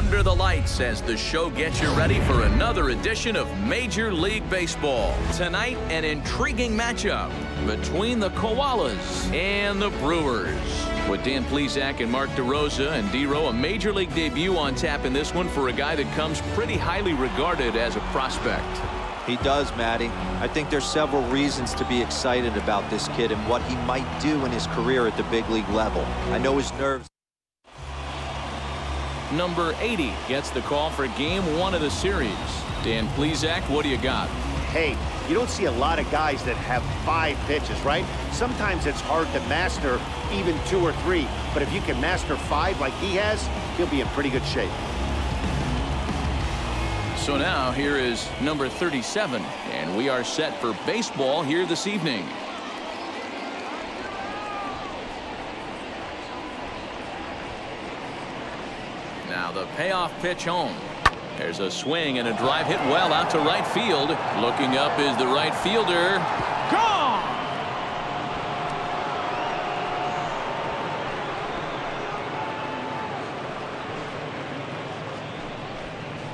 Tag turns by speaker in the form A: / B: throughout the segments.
A: under the lights as the show gets you ready for another edition of Major League Baseball. Tonight, an intriguing matchup between the Koalas and the Brewers. With Dan Plesac and Mark DeRosa and D-Row, a Major League debut on tap in this one for a guy that comes pretty highly regarded as a prospect.
B: He does, Matty. I think there's several reasons to be excited about this kid and what he might do in his career at the big league level. I know his nerves.
A: Number 80 gets the call for game 1 of the series. Dan Plesac, what do you got?
C: Hey, you don't see a lot of guys that have 5 pitches, right? Sometimes it's hard to master even 2 or 3, but if you can master 5 like he has, he'll be in pretty good shape.
A: So now here is number 37, and we are set for baseball here this evening. Now the payoff pitch home. There's a swing and a drive hit well out to right field. Looking up is the right fielder. Gone!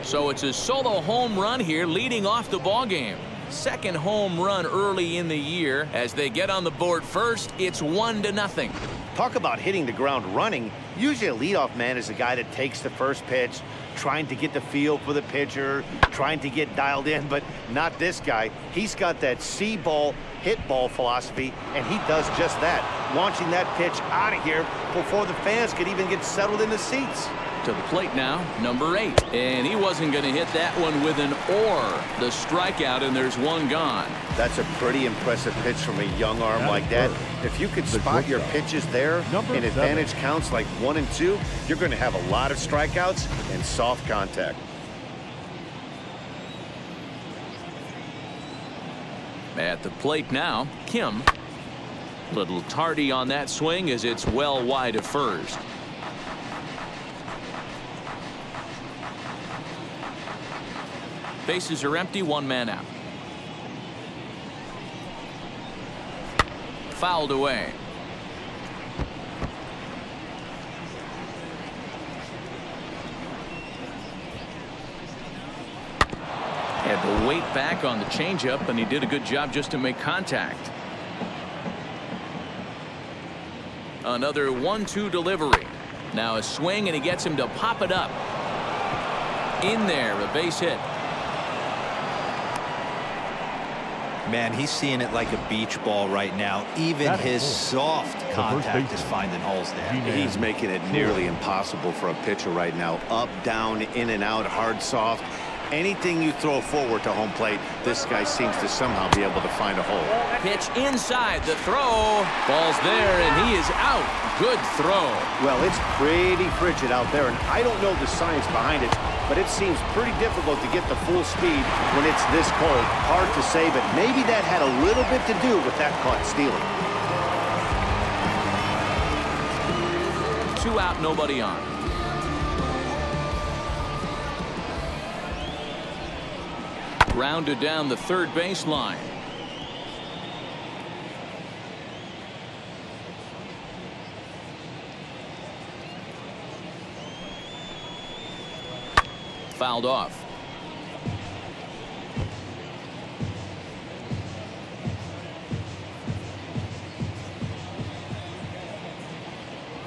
A: So it's a solo home run here leading off the ball game. Second home run early in the year. As they get on the board first, it's 1-0.
C: Talk about hitting the ground running. Usually a leadoff man is the guy that takes the first pitch, trying to get the feel for the pitcher, trying to get dialed in, but not this guy. He's got that see ball, hit ball philosophy, and he does just that, launching that pitch out of here before the fans could even get settled in the seats.
A: To the plate now, number 8. And he wasn't going to hit that one with an or. The strikeout, and there's one gone.
C: That's a pretty impressive pitch from a young arm like that. If you could spot your pitches there in advantage counts like 1 and 2, you're going to have a lot of strikeouts and soft contact.
A: At the plate now, Kim. Little tardy on that swing as it's well wide of first. Bases are empty, 1 man out. Fouled away. Had to wait back on the changeup, and he did a good job just to make contact. Another 1-2 delivery. Now a swing, and he gets him to pop it up. In there, a base hit.
B: Man, he's seeing it like a beach ball right now. Even his soft contact is finding holes there.
C: He's making it nearly impossible for a pitcher right now. Up, down, in and out, hard, soft. Anything you throw forward to home plate, this guy seems to somehow be able to find a hole.
A: Pitch inside, the throw. Ball's there, and he is out. Good throw.
C: Well, it's pretty frigid out there, and I don't know the science behind it, but it seems pretty difficult to get the full speed when it's this cold. Hard to say, but maybe that had a little bit to do with that caught stealing.
A: 2 out, nobody on. Grounded down the third baseline. Fouled off.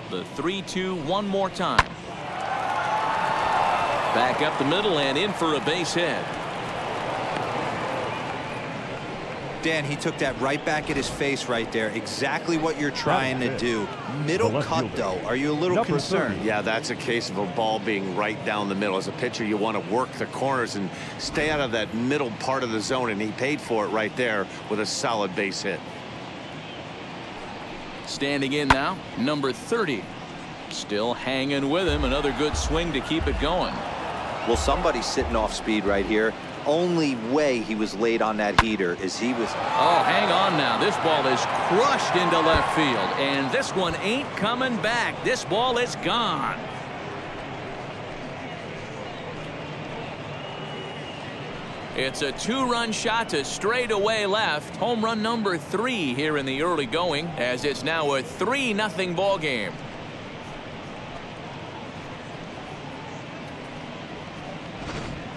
A: The 3-2 one more time. Back up the middle and in for a base hit.
B: Dan, he took that right back at his face right there. Exactly what you're trying to do. Middle cut, though. Are you a little concerned?
C: Yeah, that's a case of a ball being right down the middle. As a pitcher, you want to work the corners and stay out of that middle part of the zone, and he paid for it right there with a solid base hit.
A: Standing in now, number 30. Still hanging with him. Another good swing to keep it going.
B: Well, somebody's sitting off speed right here. Only way he was late on that heater is he was.
A: Oh, hang on now. This ball is crushed into left field, and this one ain't coming back. This ball is gone. It's a 2-run shot to straightaway left. Home run number 3 here in the early going, as it's now a 3-0 ball game.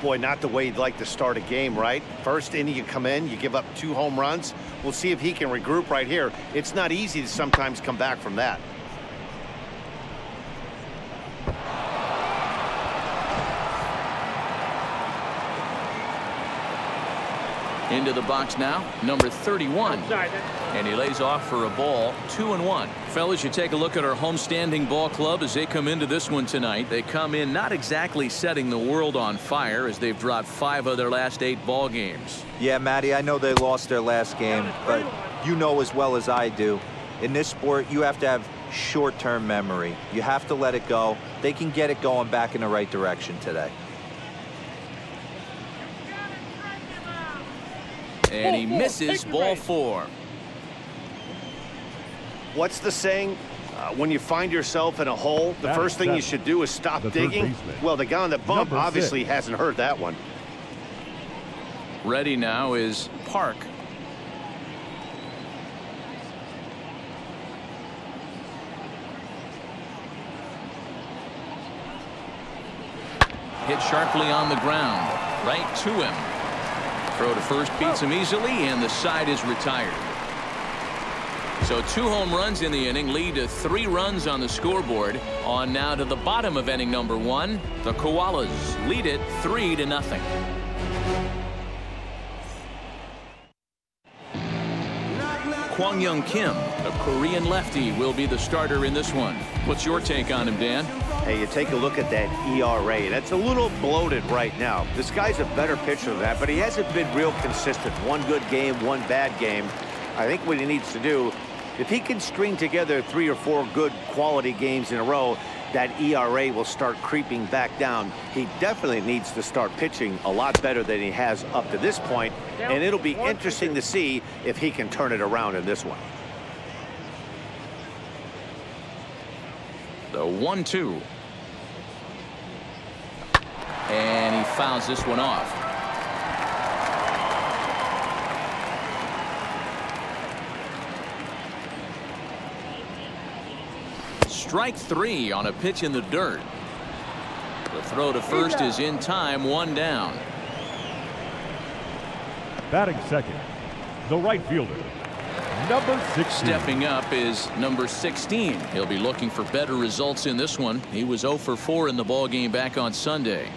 C: Boy, not the way you'd like to start a game, right? First inning, you come in, you give up 2 home runs. We'll see if he can regroup right here. It's not easy to sometimes come back from that.
A: Into the box now, number 31. And he lays off for a ball, 2-1. Fellas, you take a look at our homestanding ball club as they come into this one tonight. They come in not exactly setting the world on fire as they've dropped 5 of their last 8 ball games.
B: Yeah, Matty, I know they lost their last game, but you know as well as I do, in this sport, you have to have short-term memory. You have to let it go. They can get it going back in the right direction today.
A: And he misses ball 4.
C: What's the saying? When you find yourself in a hole, the first thing you should do is stop digging. Well, the guy on the bump obviously hasn't heard that one.
A: Ready now is Park. Hit sharply on the ground, right to him. Throw to first beats him easily, and the side is retired. So 2 home runs in the inning lead to 3 runs on the scoreboard. On now to the bottom of inning number 1. The Koalas lead it 3-0. Kwang-Young Kim, a Korean lefty, will be the starter in this one. What's your take on him, Dan?
C: Hey, you take a look at that ERA. That's a little bloated right now. This guy's a better pitcher than that, but he hasn't been real consistent. 1 good game, 1 bad game. I think what he needs to do, if he can string together 3 or 4 good quality games in a row, that ERA will start creeping back down. He definitely needs to start pitching a lot better than he has up to this point, and it'll be interesting to see if he can turn it around in this one.
A: The 1-2. And he fouls this one off. Strike 3 on a pitch in the dirt. The throw to first is in time, 1 down.
D: Batting second, the right fielder, number 16.
A: Stepping up is number 16. He'll be looking for better results in this one. He was 0 for 4 in the ball game back on Sunday.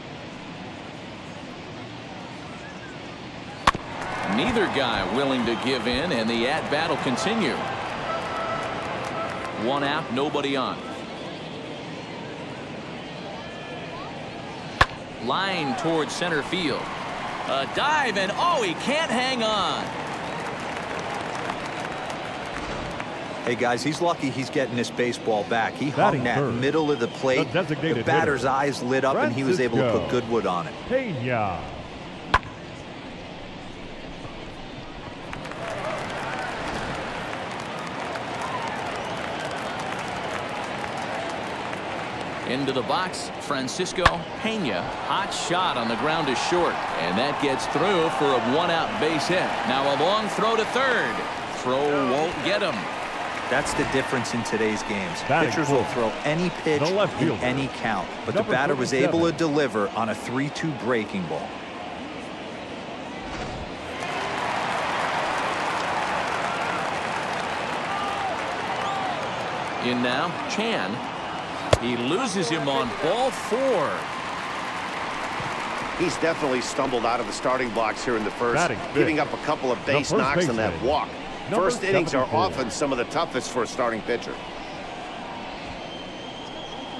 A: Neither guy willing to give in, and the at-bat will continue. 1 out, nobody on. Line towards center field. A dive, and oh, he can't hang on.
B: Hey, guys, he's lucky he's getting this baseball back. He hung that middle of the plate. The batter's eyes lit up, and he was able to put good wood on it.
D: Pena.
A: Into the box, Francisco Pena. Hot shot on the ground is short, and that gets through for a 1-out base hit. Now a long throw to third. Throw won't get him.
B: That's the difference in today's games. Pitchers will throw any pitch in any count, but the batter was able to deliver on a 3-2 breaking ball.
A: In now, Chan. He loses him on ball 4.
C: He's definitely stumbled out of the starting blocks here in the first, giving up a couple of base knocks on that walk. First innings are often some of the toughest for a starting pitcher.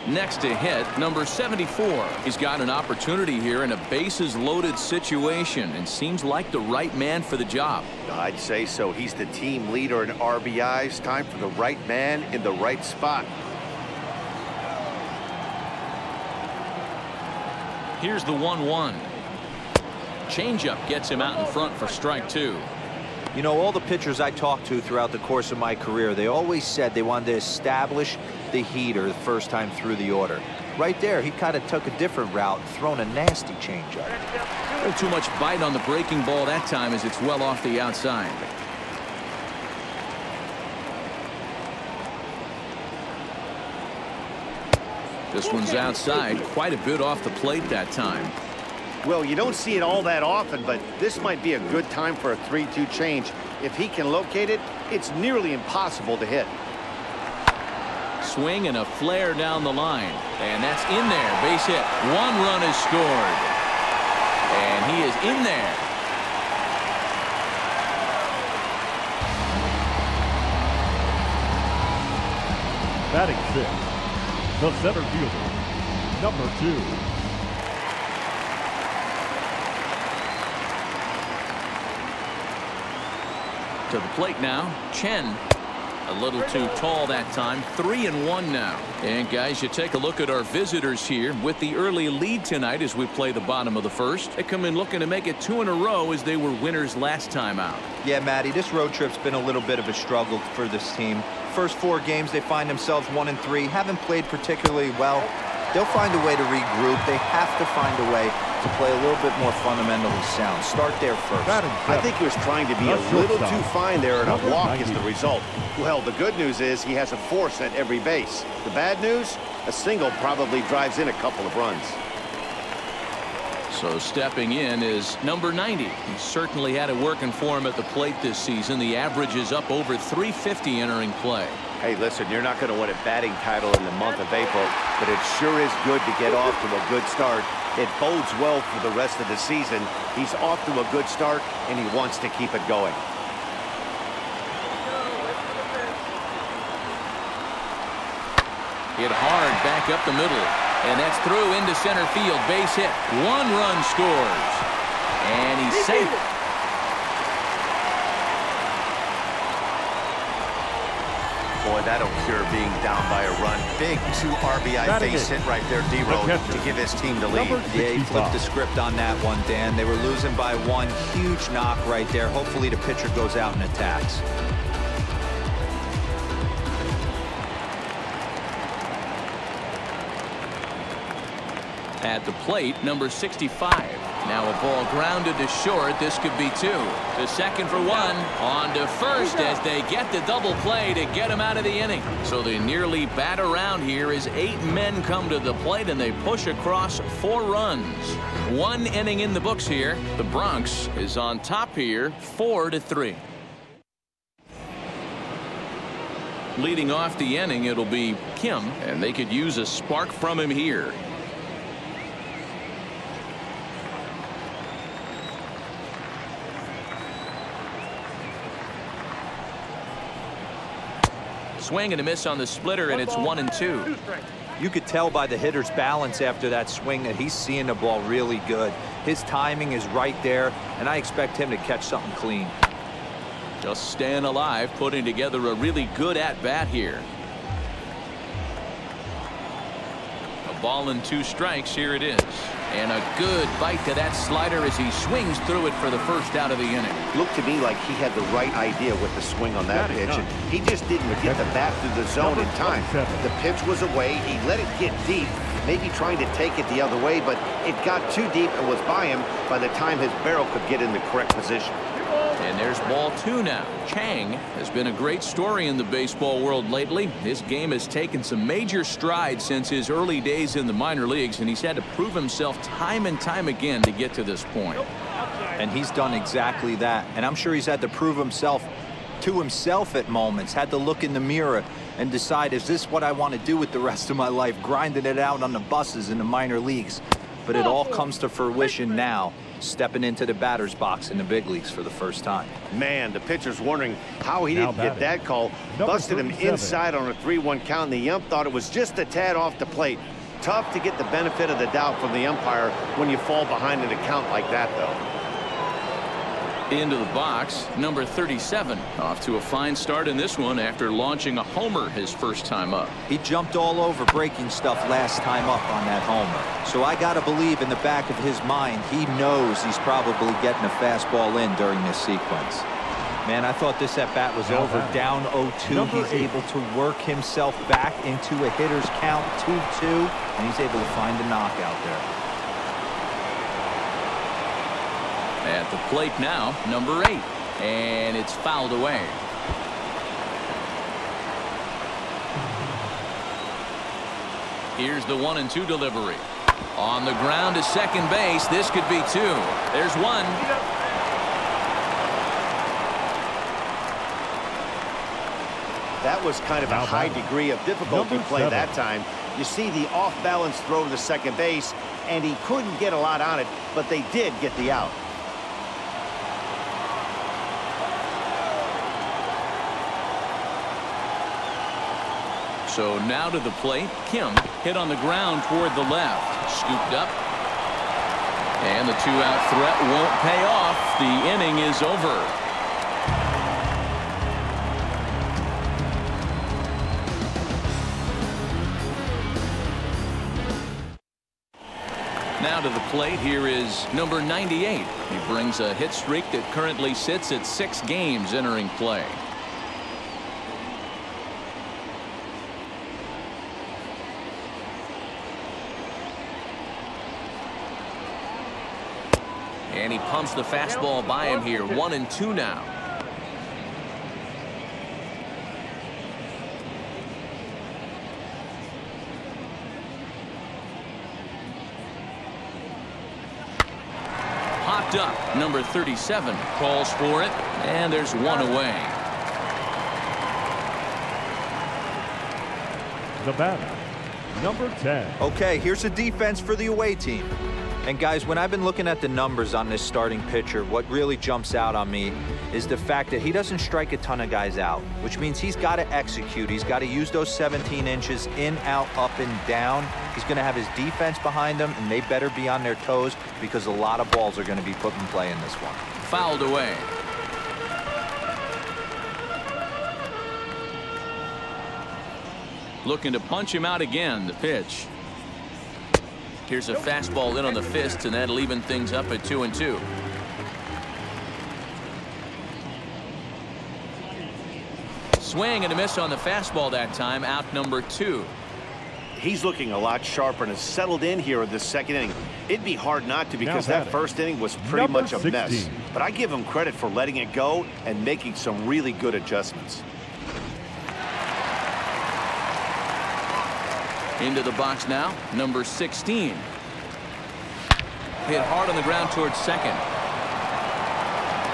A: Next to hit, number 74. He's got an opportunity here in a bases-loaded situation and seems like the right man for the job.
C: I'd say so. He's the team leader in RBIs. Time for the right man in the right spot.
A: Here's the 1-1. Changeup gets him out in front for strike 2.
B: You know, all the pitchers I talked to throughout the course of my career, they always said they wanted to establish the heater the first time through the order. Right there, he kind of took a different route, thrown a nasty changeup.
A: A little too much bite on the breaking ball that time as it's well off the outside. This one's outside, quite a bit off the plate that time.
C: Well, you don't see it all that often, but this might be a good time for a 3-2 change. If he can locate it, it's nearly impossible to hit.
A: Swing and a flare down the line. And that's in there. Base hit. 1 run is scored. And he is in there.
D: Batting 6, the center fielder, number 2.
A: To the plate now, Chen. A little too tall that time. 3-1 now. And guys, you take a look at our visitors here with the early lead tonight as we play the bottom of the first. They come in looking to make it 2 in a row as they were winners last time out.
B: Yeah, Matty, this road trip's been a little bit of a struggle for this team. First 4 games, they find themselves 1-3. Haven't played particularly well. They'll find a way to regroup. They have to find a way to play a little bit more fundamentally sound. Start there first.
C: I think he was trying to be a little too fine there, and a walk is the result. Well, the good news is he has a force at every base. The bad news, a single probably drives in a couple of runs.
A: So stepping in is number 90. He certainly had it working for him at the plate this season. The average is up over 350 entering play.
C: Hey, listen, you're not going to win a batting title in the month of April, but it sure is good to get off to a good start. It bodes well for the rest of the season. He's off to a good start, and he wants to keep it going.
A: Hit hard back up the middle. And that's through into center field. Base hit. 1 run scores. And he's safe.
C: Boy, that'll cure being down by a run. Big 2 RBI base hit right there, D-Road, to give his team the lead.
B: Yeah, he flipped the script on that one, Dan. They were losing by 1. Huge knock right there. Hopefully the pitcher goes out and attacks.
A: At the plate, number 65. Now a ball grounded to short. This could be 2. To second for 1. On to first as they get the double play to get him out of the inning. So they nearly bat around here as 8 men come to the plate and they push across 4 runs. 1 inning in the books here. The Bronx is on top here, 4-3. Leading off the inning, it'll be Kim, and they could use a spark from him here. Swing and a miss on the splitter, and it's 1-2.
B: You could tell by the hitter's balance after that swing that he's seeing the ball really good. His timing is right there, and I expect him to catch something clean.
A: Just staying alive, putting together a really good at-bat here. A ball and 2 strikes. Here it is. And a good bite to that slider as he swings through it for the first out of the inning.
C: Looked to me like he had the right idea with the swing on that pitch, and he just didn't get the bat through the zone in time. The pitch was away. He let it get deep, maybe trying to take it the other way, but it got too deep and was by him by the time his barrel could get in the correct position.
A: And there's ball 2 now. Chang has been a great story in the baseball world lately. His game has taken some major strides since his early days in the minor leagues, and he's had to prove himself time and time again to get to this point.
B: And he's done exactly that. And I'm sure he's had to prove himself to himself at moments, had to look in the mirror and decide, is this what I want to do with the rest of my life, grinding it out on the buses in the minor leagues? But it all comes to fruition now, stepping into the batter's box in the big leagues for the first time.
C: Man, the pitcher's wondering how he didn't get that call. Busted him inside on a 3-1 count, and the ump thought it was just a tad off the plate. Tough to get the benefit of the doubt from the umpire when you fall behind in a count like that, though.
A: Into the box, number 37. Off to a fine start in this one after launching a homer his first time up.
B: He jumped all over breaking stuff last time up on that homer. So I got to believe in the back of his mind, he knows he's probably getting a fastball in during this sequence. Man, I thought this at-bat was over, down 0-2. He's able to work himself back into a hitter's count, 2-2, and he's able to find a knockout there.
A: At the plate now, number 8. And it's fouled away. Here's the 1-2 delivery. On the ground to second base. This could be two. There's one.
C: That was kind of a high degree of difficulty play that time. You see the off-balance throw to the second base, and he couldn't get a lot on it, but they did get the out.
A: So now to the plate. Kim hit on the ground toward the left. Scooped up. And the two-out threat won't pay off. The inning is over. Now to the plate, here is number 98. He brings a hit streak that currently sits at 6 games entering play. And he pumps the fastball by him here. 1-2 now. Popped up. Number 37 calls for it, and there's one away.
D: The batter, number 10.
B: Okay, here's a defense for the away team. And guys, when I've been looking at the numbers on this starting pitcher, what really jumps out on me is the fact that he doesn't strike a ton of guys out, which means he's got to execute. He's got to use those 17 inches in, out, up, and down. He's going to have his defense behind him, and they better be on their toes because a lot of balls are going to be put in play in this one.
A: Fouled away. Looking to punch him out again. The pitch. Here's a fastball in on the fists, and that'll even things up at 2-2. Swing and a miss on the fastball that time. Out number 2.
C: He's looking a lot sharper and has settled in here in the second inning. It'd be hard not to because that first inning was pretty much a mess. But I give him credit for letting it go and making some really good adjustments.
A: Into the box now, number 16. Hit hard on the ground towards second.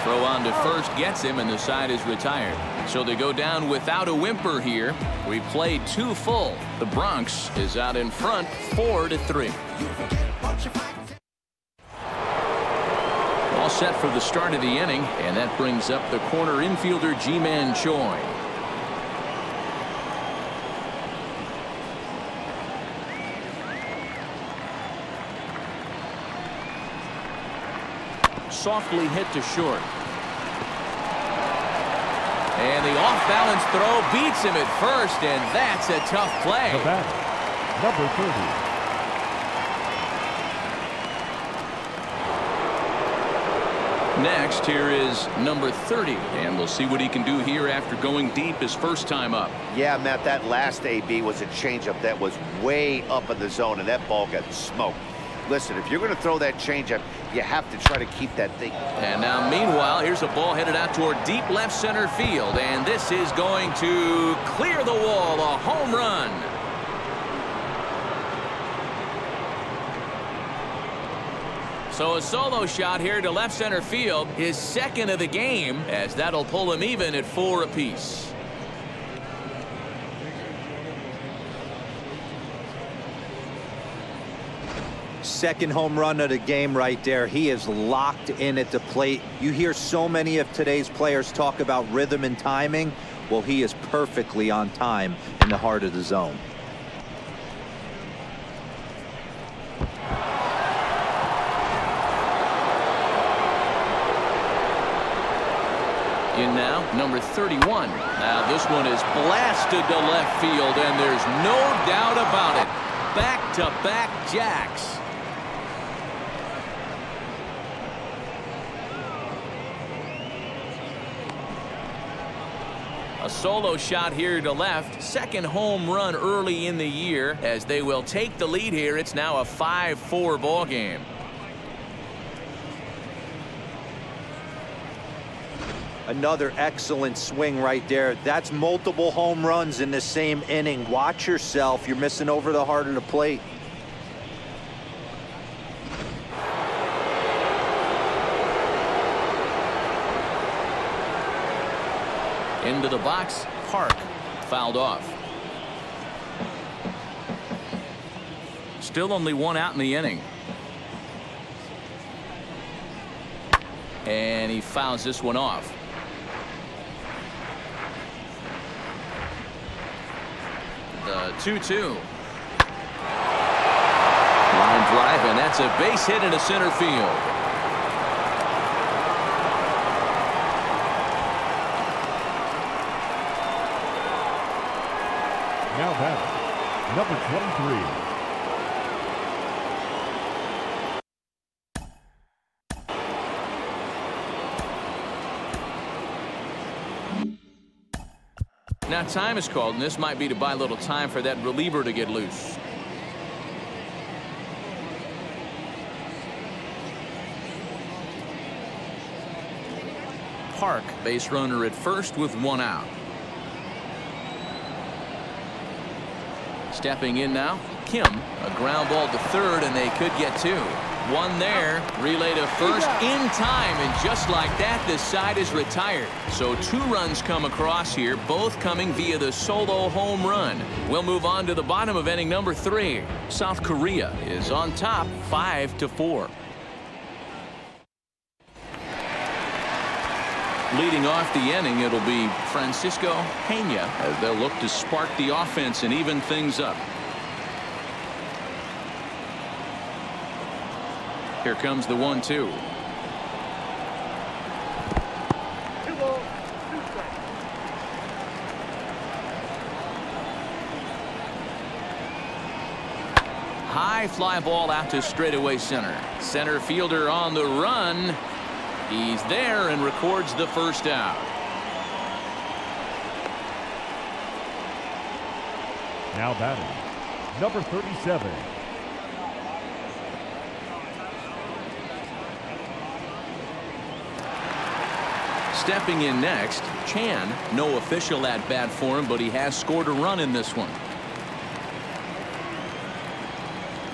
A: Throw on to first gets him, and the side is retired. So they go down without a whimper here. We played 2 full. The Bronx is out in front, 4-3. All set for the start of the inning, and that brings up the corner infielder Ji-Man Choi. Softly hit to short. And the off-balance throw beats him at first, and that's a tough play.
D: The batter, number 30.
A: Next, here is number 30, and we'll see what he can do here after going deep his first time up.
C: Yeah, Matt, that last AB was a changeup that was way up in the zone, and that ball got smoked. Listen, if you're going to throw that changeup, you have to try to keep that thing.
A: And now, meanwhile, here's a ball headed out toward deep left center field, and this is going to clear the wall, a home run. So a solo shot here to left center field, his second of the game, as that'll pull him even at 4 apiece.
B: Second home run of the game right there. He is locked in at the plate. You hear so many of today's players talk about rhythm and timing. Well, he is perfectly on time in the heart of the zone.
A: In now, number 31. Now this one is blasted to left field, and there's no doubt about it. Back-to-back jacks. A solo shot here to left. Second home run early in the year as they will take the lead here. It's now a 5-4 ball game.
B: Another excellent swing right there. That's multiple home runs in the same inning. Watch yourself. You're missing over the heart of the plate.
A: Into the box, Park fouled off. Still only one out in the inning. And he fouls this one off. The 2-2. Line drive, and that's a base hit into center field.
D: Now batting, number 23.
A: Now time is called, and this might be to buy a little time for that reliever to get loose. Park, base runner at first with one out. Stepping in now, Kim, a ground ball to third, and they could get two. One there, relay to first in time, and just like that, the side is retired. So 2 runs come across here, both coming via the solo home run. We'll move on to the bottom of inning number 3. South Korea is on top 5-4. Leading off the inning, it'll be Francisco Peña as they'll look to spark the offense and even things up. Here comes the 1-2.
E: 2 balls, 2 strikes.
A: High fly ball out to straightaway center. Center fielder on the run. He's there and records the first out.
D: Now batting, number 37.
A: Stepping in next, Chan. No official at bat for him, but he has scored a run in this one.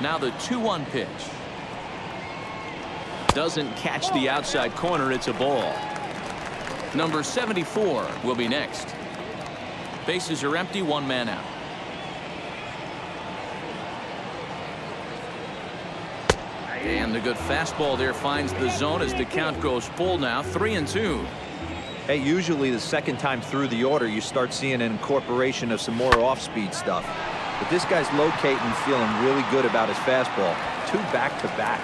A: Now the 2-1 pitch. Doesn't catch the outside corner. It's a ball. Number 74 will be next. Bases are empty, 1 man out. And the good fastball there finds the zone as the count goes full now, 3-2.
B: Hey, usually the second time through the order, you start seeing an incorporation of some more off-speed stuff. But this guy's locating, feeling really good about his fastball. 2 back-to-back.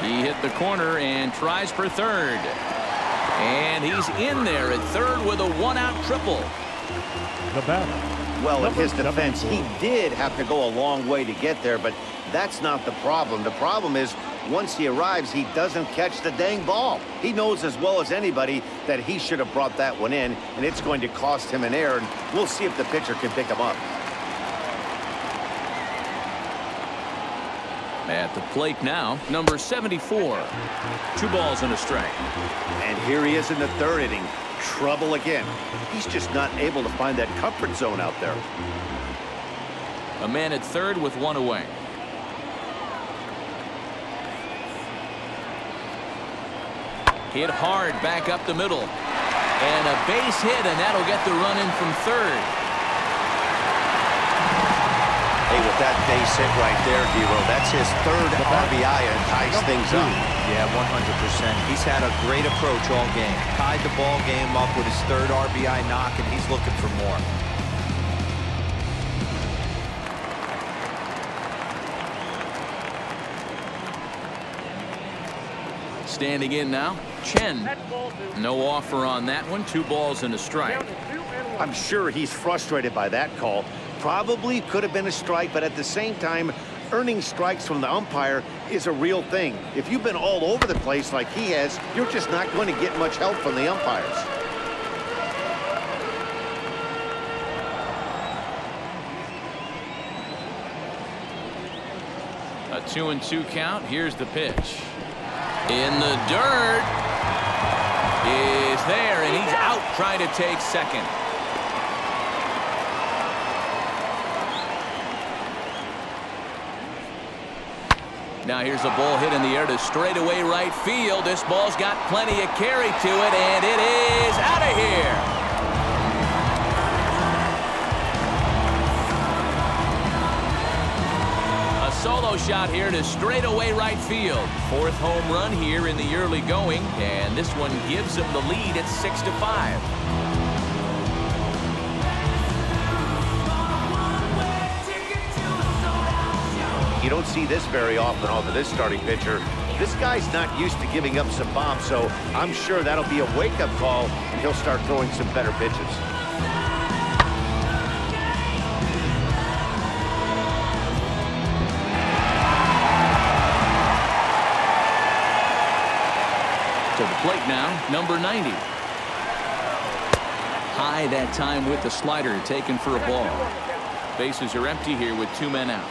A: He hit the corner and tries for third. And he's in there at third with a 1-out triple.
D: The batter.
C: Well, in his defense, he did have to go a long way to get there, but that's not the problem. The problem is once he arrives, he doesn't catch the dang ball. He knows as well as anybody that he should have brought that one in, and it's going to cost him an error, and we'll see if the pitcher can pick him up.
A: At the plate now, number 74. 2 balls and a strike.
C: And here he is in the 3rd inning. Trouble again. He's just not able to find that comfort zone out there.
A: A man at third with 1 away. Hit hard back up the middle. And a base hit, and that'll get the run in from third.
C: Hey, with that base hit right there, Dero, that's his 3rd RBI and ties things up.
B: Yeah, 100%. He's had a great approach all game. Tied the ball game up with his 3rd RBI knock, and he's looking for more.
A: Standing in now, Chen. No offer on that one. 2 balls and a strike.
C: I'm sure he's frustrated by that call. Probably could have been a strike, but at the same time, earning strikes from the umpire is a real thing. If you've been all over the place like he has, you're just not going to get much help from the umpires.
A: A 2-2 count. Here's the pitch. In the dirt. Is there, and he's out trying to take second. Now here's a ball hit in the air to straightaway right field. This ball's got plenty of carry to it, and it is out of here. Solo shot here to straightaway right field. Fourth home run here in the early going, and this one gives them the lead at 6-5.
C: You don't see this very often off of this starting pitcher. This guy's not used to giving up some bombs, so I'm sure that'll be a wake-up call, and he'll start throwing some better pitches.
A: To the plate now, number 90. High that time with the slider, taken for a ball. Bases are empty here with 2 men out.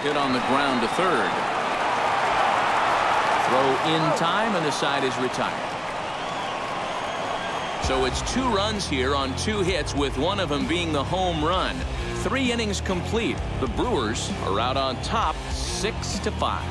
A: Hit on the ground to third. Throw in time, and the side is retired. So it's 2 runs here on 2 hits, with one of them being the home run. 3 innings complete. The Brewers are out on top 6-5.